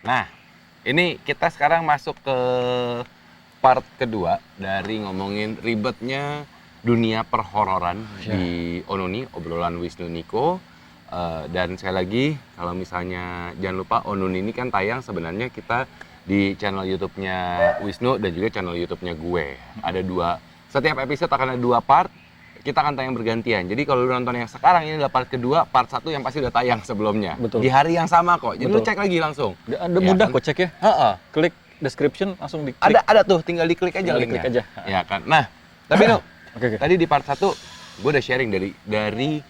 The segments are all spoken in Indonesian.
Nah, ini kita sekarang masuk ke part kedua dari ngomongin ribetnya dunia perhororan di Ononi, obrolan Wisnu Niko. Dan sekali lagi, kalau misalnya jangan lupa Ononi ini kan tayang sebenarnya kita di channel YouTube-nya Wisnu dan juga channel YouTube-nya gue. Ada setiap episode akan ada 2 part. Kita akan tayang bergantian. Jadi kalau lu nonton yang sekarang ini adalah part kedua, part 1 yang pasti udah tayang sebelumnya. Betul. Di hari yang sama kok. Jadi lu cek lagi langsung. Ada mudah kok cek ya. Klik description langsung diklik. Ada tuh, tinggal diklik aja linknya. Klik aja. Ya kan. Nah, tapi lu Oke. tadi di part 1 gue udah sharing dari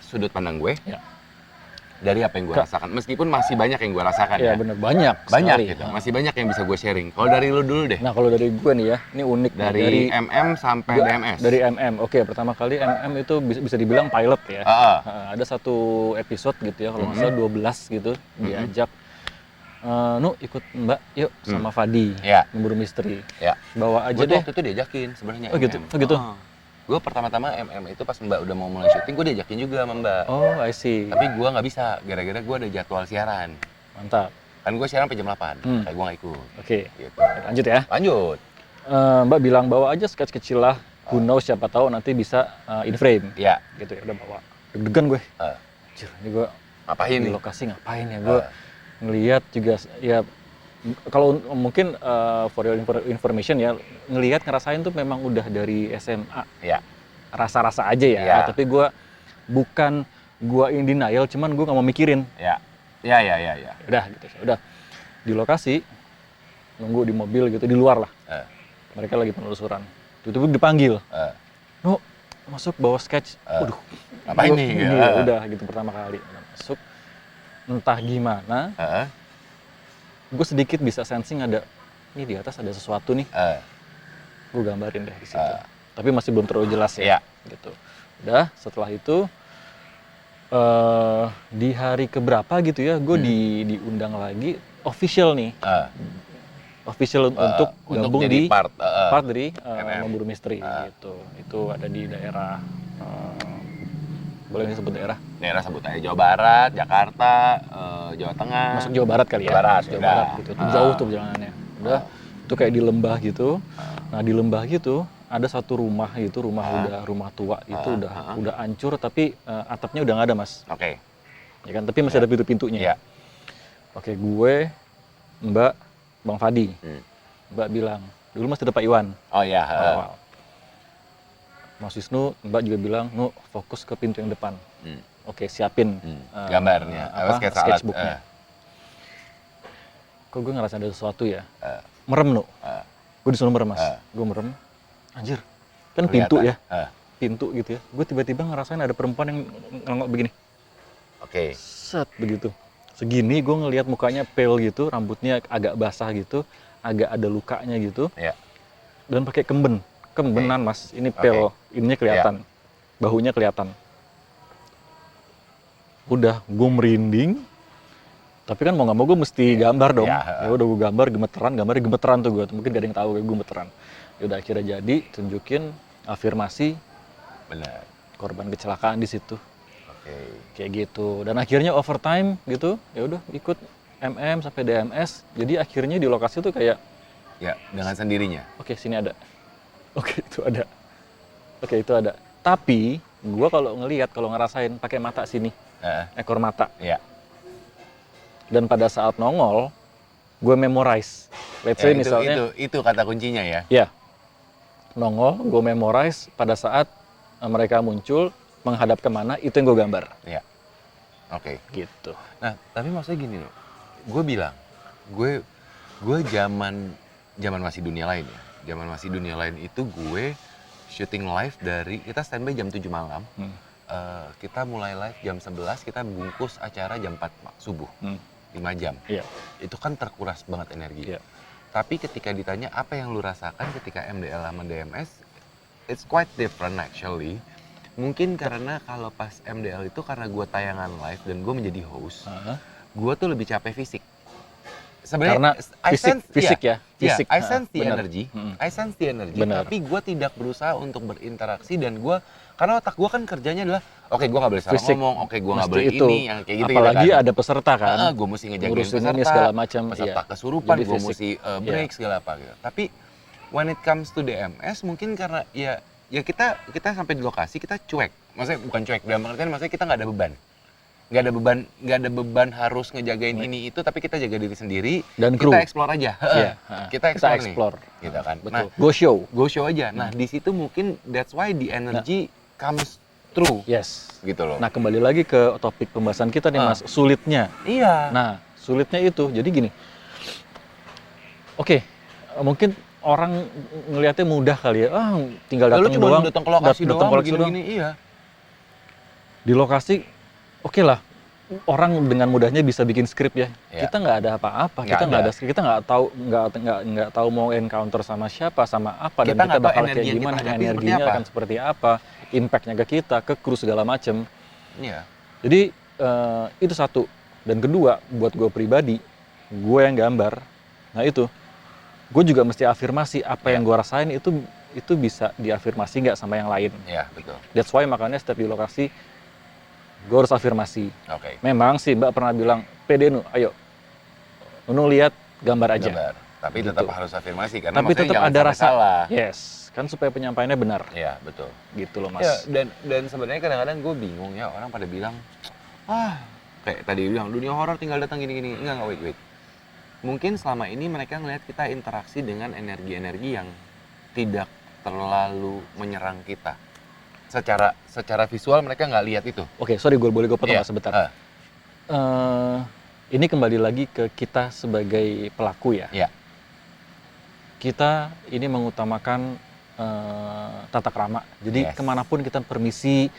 sudut pandang gue. Ya. Dari apa yang gue rasakan. Meskipun masih banyak yang gue rasakan ya. Ya benar, banyak gitu. Masih banyak yang bisa gue sharing. Kalau dari lu dulu deh. Nah, kalau dari gue nih ya, ini unik dari MM sampai DMS. Dari MM. Oke, pertama kali MM itu bisa dibilang pilot ya. Ada satu episode gitu ya, kalau nggak salah 12 gitu, diajak Nu ikut Mbak yuk sama Fadi memburu misteri. Ya. Bawa aja gua deh. Waktu itu diajakin sebenarnya. Oh gitu. Oh gitu. Gue pertama-tama MM itu pas Mbak udah mau mulai syuting, gue diajakin juga sama Mbak. Oh, I see. Tapi gue nggak bisa, gara-gara gue ada jadwal siaran. Mantap. Kan gue siaran sampai jam 8, kayak gue nggak ikut. Oke. Gitu. Lanjut ya. Lanjut. Mbak bilang bawa aja sketch kecil lah. Who knows, siapa tahu nanti bisa in frame. Iya. Gitu ya, udah bawa. Deg-degan gue. Anjir, ini gue ngapain di lokasi ngapain ya? Gue ngelihat juga ya, kalau mungkin for your information ya, ngerasain tuh memang udah dari SMA. Iya. Rasa-rasa aja ya. Tapi gue bukan in denial, cuman gue nggak mau mikirin. Iya. Udah gitu. Udah di lokasi, nunggu di mobil gitu, di luar lah. Mereka lagi penelusuran. Tiba-tiba dipanggil. No, masuk bawa sketch. Waduh. Apa ini? Udah gitu pertama kali. Masuk. Entah gimana. Gue sedikit bisa sensing ada, ini di atas ada sesuatu nih. Gue gambarin deh di situ. Tapi masih belum terlalu jelas ya. Gitu. Udah, setelah itu di hari keberapa gitu ya, gue diundang lagi official nih. Official untuk gabung di part dari memburu misteri gitu. Itu ada di daerah, boleh disebut daerah? Daerah sebut aja Jawa Barat, Jakarta, Jawa Tengah. Masuk Jawa Barat kali ya. Jawa Barat gitu. Itu jauh tuh perjalanannya. Udah, itu kayak di lembah gitu. Nah, di lembah gitu ada satu rumah gitu, rumah tua itu udah hancur, tapi atapnya udah nggak ada, Mas. Oke. Ya kan, tapi masih ada pintu-pintunya. Oke, gue, Mbak, Bang Fadi. Mbak bilang, dulu masih ada Pak Iwan. Oh iya. Mas Wisnu, Mbak juga bilang, Nu, fokus ke pintu yang depan. Oke, siapin gambarnya, sketchbooknya. Kok gue ngerasa ada sesuatu ya? Merem, Nu. Gue disuruh merem, Mas. Gue merem. Anjir, kan pintu ya. Pintu gitu ya. Gue tiba-tiba ngerasain ada perempuan yang ngelengok begini. Oke. Set, begitu. Segini gue ngelihat mukanya pale gitu, rambutnya agak basah gitu, agak ada lukanya gitu. Dan pakai kembenan, Mas. Ini pale, ininya kelihatan. Bahunya kelihatan. Udah, gue merinding. Tapi kan mau nggak mau gue mesti gambar dong. Ya udah gue gambarnya gemeteran tuh gue. Mungkin gak ada yang tahu gue gemeteran. Ya udah akhirnya jadi tunjukin afirmasi. Benar. Korban kecelakaan di situ. Kayak gitu. Dan akhirnya overtime gitu. Ya udah ikut MM sampai DMS. Jadi akhirnya di lokasi tuh kayak dengan sendirinya. Oke, sini ada. Oke, itu ada. Tapi gue kalau ngerasain pakai mata sini. Ekor mata. Dan pada saat nongol, gue memorize. Let's say misalnya itu kata kuncinya ya. Ya. Nongol, gue memorize pada saat mereka muncul menghadap kemana, itu yang gue gambar. Oke. Gitu. Nah, tapi maksudnya gini loh. Gue bilang, gue zaman masih dunia lain ya. Zaman masih dunia lain itu gue syuting live dari kita standby jam 7 malam. Kita mulai live jam 11, kita bungkus acara jam 4 subuh. 5 jam. Itu kan terkuras banget energi. Tapi ketika ditanya apa yang lu rasakan ketika MDL sama DMS, it's quite different actually. Mungkin karena kalau pas MDL itu karena gue tayangan live dan gue menjadi host, gue tuh lebih capek fisik. Karena fisik ya. I sense the bener. energy. I sense the energy. Bener. Tapi gue tidak berusaha untuk berinteraksi dan karena otak gue kan kerjanya adalah, oke gue nggak boleh salah Fisik. ngomong, oke gue nggak Mesti boleh itu. ini, yang kayak gitu. Apalagi kan. ada peserta kan. Gue mesti ngejagain Ngurusin peserta, ini segala macam. peserta Iya. kesurupan, Jadi gue fisik. mesti break segala apa gitu. Tapi when it comes to DMS mungkin karena ya kita sampai di lokasi kita cuek. Maksudnya bukan cuek, dalam artian maksudnya kita nggak ada beban. Nggak ada beban harus ngejagain ini itu, tapi kita jaga diri sendiri Dan kru. kita explore aja. Iya. kita explore nih, gitu kan. Betul. Nah, Go show aja. Nah, di situ mungkin that's why the energy comes through. Yes. Gitu loh. Nah, kembali lagi ke topik pembahasan kita nih, Mas, sulitnya. Iya. Nah, sulitnya itu. Jadi gini. Oke, mungkin orang ngelihatnya mudah kali ya. Tinggal Lalu datang cuma doang. datang ke lokasi datang doang, ke lokasi begini-begini, iya. Di lokasi oke lah, orang dengan mudahnya bisa bikin skrip ya. Ya. Kita nggak ada apa-apa, kita nggak ada skrip, kita nggak tahu mau encounter sama siapa, sama apa, Kita dan kita nggak tahu bakal energi kayak yang gimana, kita hadapi energinya seperti apa. akan seperti apa, impact-nya ke kita, ke kru segala macem. Iya. Jadi itu satu. Dan kedua, buat gue pribadi, gue yang gambar, nah itu, gue juga mesti afirmasi apa yang gue rasain itu bisa diafirmasi nggak sama yang lain. Iya, betul. That's why makanya setiap di lokasi gue harus afirmasi. Oke. Memang sih Mbak pernah bilang, pede Nu, ayo Nunu lihat gambar aja. Gambar. Tapi Gitu. tetap harus afirmasi karena Tapi maksudnya tetap jangan ada sampai rasa salah. yes, kan supaya penyampaiannya benar. Iya, betul. Gitu loh Mas. Ya, dan sebenarnya kadang-kadang gue bingung ya, orang pada bilang, kayak tadi bilang dunia horor tinggal datang gini-gini. Enggak, wait. Mungkin selama ini mereka ngelihat kita interaksi dengan energi-energi yang tidak terlalu menyerang kita. Secara visual mereka nggak lihat itu. Oke, sorry boleh gue potong Iya. Mas sebentar. Ini kembali lagi ke kita sebagai pelaku ya. Iya. Kita ini mengutamakan tata krama. Jadi Yes. kemanapun kita permisi,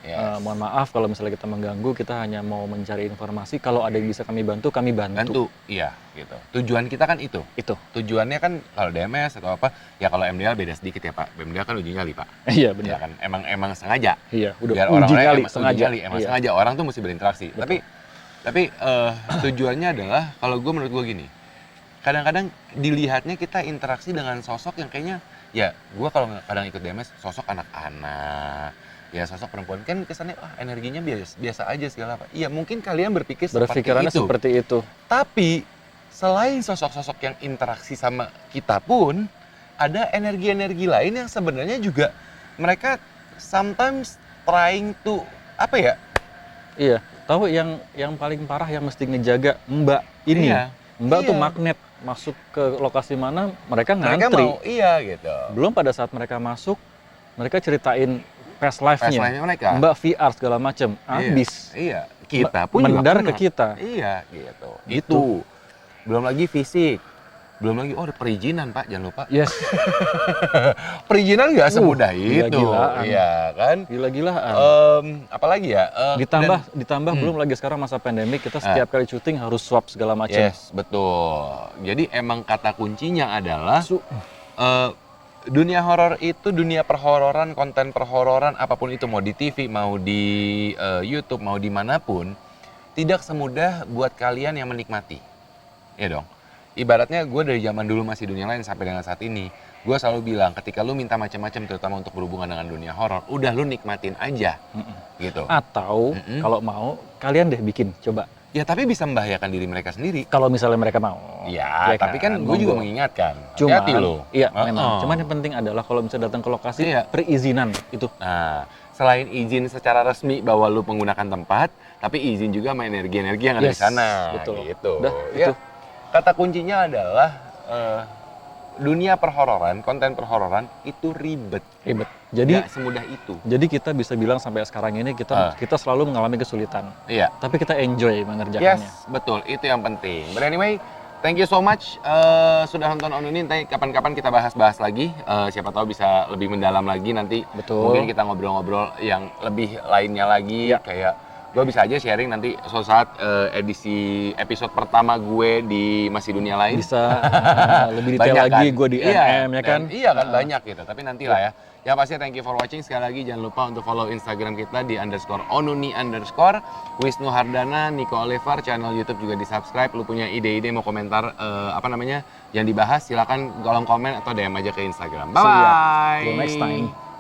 Yes. mohon maaf kalau misalnya kita mengganggu, kita hanya mau mencari informasi. Kalau ada yang bisa kami bantu, kami Bantu, iya gitu. Tujuan kita kan itu. Itu. Tujuannya kan kalau DMS atau apa, ya kalau MDL beda sedikit ya Pak. MDL kan uji nyali Pak. Iya Ya benar. kan, emang sengaja. Iya, udah Biar uji orang-orang kali emang sengaja. uji nyali, emang Iya. sengaja orang tuh mesti berinteraksi. Betul. Tapi tujuannya adalah kalau menurut gue gini. Kadang-kadang dilihatnya kita interaksi dengan sosok yang kayaknya ya gue kalau kadang ikut DMS sosok anak-anak. Ya sosok perempuan kan kesannya energinya biasa aja segala apa. Iya, mungkin kalian Berpikirannya seperti itu. Tapi selain sosok-sosok yang interaksi sama kita pun ada energi-energi lain yang sebenarnya juga mereka sometimes trying to apa ya? Iya, tahu yang paling parah yang mesti ngejaga Mbak ini. Iya. Mbak tuh Iya. magnet, masuk ke lokasi mana mereka Mereka ngantri. mau iya gitu. Belum pada saat mereka masuk, mereka ceritain past life-nya. Life-nya mereka. Mbak VR segala macem, habis. Iya, kita pun juga Mendarat kena. ke kita. Iya, gitu. Gitu. Itu. Belum lagi fisik. Belum lagi ada perizinan, Pak, jangan lupa. Yes, Perizinan nggak semudah itu. gila-gilaan. Iya, kan? gila-gilaan. Apalagi ya? Ditambah belum lagi sekarang masa pandemik, kita setiap kali syuting harus swab segala macam. Yes, betul. Jadi emang kata kuncinya adalah dunia horor itu dunia perhororan, konten perhororan apapun itu, mau di TV, mau di YouTube, mau dimanapun, tidak semudah buat kalian yang menikmati. Iya dong. Ibaratnya gue dari zaman dulu masih dunia lain sampai dengan saat ini, gue selalu bilang ketika lu minta macam-macam terutama untuk berhubungan dengan dunia horor, udah lu nikmatin aja, gitu. Atau kalau mau kalian deh bikin, coba. Ya tapi bisa membahayakan diri mereka sendiri. Kalau misalnya mereka mau. Ya, tapi kan gue juga mengingatkan. Cuman, Hati-hati lo. iya memang. Cuman yang penting adalah kalau misalnya datang ke lokasi, Iya. perizinan itu. Nah, selain izin secara resmi bahwa lu menggunakan tempat, tapi izin juga sama energi-energi yang ada di Yes, sana. betul. Gitu. Udah, Ya, itu. kata kuncinya adalah dunia perhororan, konten perhororan itu ribet. Ribet. Jadi Nggak semudah itu. Jadi kita bisa bilang sampai sekarang ini kita selalu mengalami kesulitan. Iya. Tapi kita enjoy mengerjakannya. Yes, betul. Itu yang penting. But anyway, thank you so much sudah nonton On ini. Nanti kapan-kapan kita bahas-bahas lagi. Siapa tahu bisa lebih mendalam lagi nanti. Betul. Mungkin kita ngobrol-ngobrol yang lebih lainnya lagi. Ya. Kayak gue bisa aja sharing nanti suatu saat edisi episode pertama gue di Masih Dunia Lain. Bisa lebih detail Banyak lagi kan? gue di Iya, MM ya kan. Iya kan banyak gitu, tapi nanti lah ya. Yang pasti thank you for watching. Sekali lagi jangan lupa untuk follow Instagram kita di _onuni_, Wisnu Hardana, Nico Oliver, channel YouTube juga di subscribe. Lu punya ide-ide mau komentar yang dibahas, silakan kolom komen atau DM aja ke Instagram. Bye bye. Till next time.